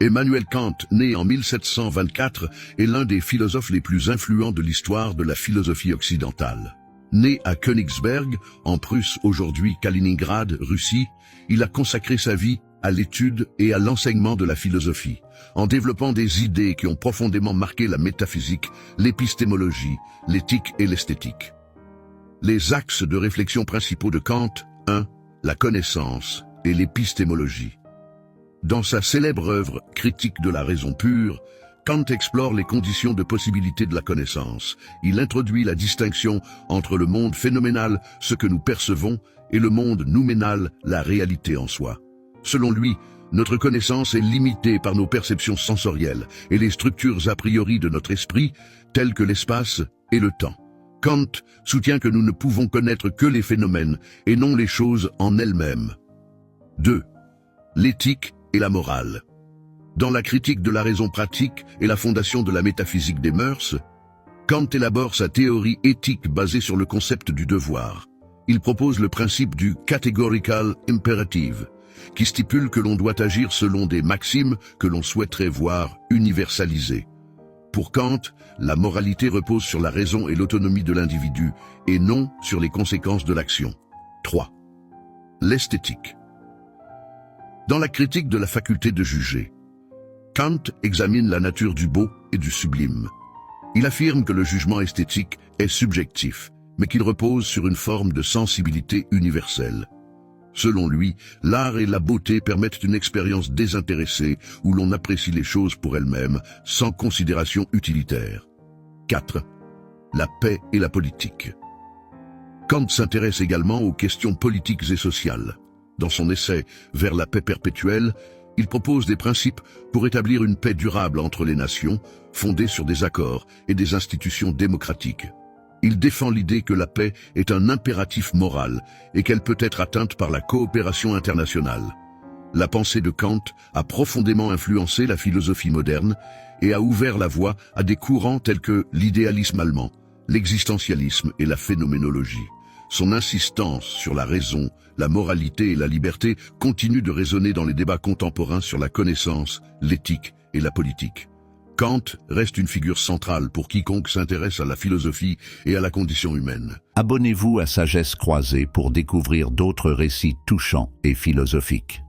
Emmanuel Kant, né en 1724, est l'un des philosophes les plus influents de l'histoire de la philosophie occidentale. Né à Königsberg, en Prusse, aujourd'hui Kaliningrad, Russie, il a consacré sa vie à l'étude et à l'enseignement de la philosophie, en développant des idées qui ont profondément marqué la métaphysique, l'épistémologie, l'éthique et l'esthétique. Les axes de réflexion principaux de Kant: 1. La connaissance et l'épistémologie. Dans sa célèbre œuvre « Critique de la raison pure », Kant explore les conditions de possibilité de la connaissance. Il introduit la distinction entre le monde phénoménal, ce que nous percevons, et le monde nouménal, la réalité en soi. Selon lui, notre connaissance est limitée par nos perceptions sensorielles et les structures a priori de notre esprit, telles que l'espace et le temps. Kant soutient que nous ne pouvons connaître que les phénomènes et non les choses en elles-mêmes. 2. L'éthique et la morale. Dans la critique de la raison pratique et la fondation de la métaphysique des mœurs, Kant élabore sa théorie éthique basée sur le concept du devoir. Il propose le principe du categorical imperative, qui stipule que l'on doit agir selon des maximes que l'on souhaiterait voir universalisées. Pour Kant, la moralité repose sur la raison et l'autonomie de l'individu, et non sur les conséquences de l'action. 3. L'esthétique. Dans la critique de la faculté de juger, Kant examine la nature du beau et du sublime. Il affirme que le jugement esthétique est subjectif, mais qu'il repose sur une forme de sensibilité universelle. Selon lui, l'art et la beauté permettent une expérience désintéressée où l'on apprécie les choses pour elles-mêmes, sans considération utilitaire. 4. La paix et la politique. Kant s'intéresse également aux questions politiques et sociales. Dans son essai « Vers la paix perpétuelle », il propose des principes pour établir une paix durable entre les nations, fondée sur des accords et des institutions démocratiques. Il défend l'idée que la paix est un impératif moral et qu'elle peut être atteinte par la coopération internationale. La pensée de Kant a profondément influencé la philosophie moderne et a ouvert la voie à des courants tels que l'idéalisme allemand, l'existentialisme et la phénoménologie. Son insistance sur la raison, la moralité et la liberté continue de résonner dans les débats contemporains sur la connaissance, l'éthique et la politique. Kant reste une figure centrale pour quiconque s'intéresse à la philosophie et à la condition humaine. Abonnez-vous à Sagesse Croisée pour découvrir d'autres récits touchants et philosophiques.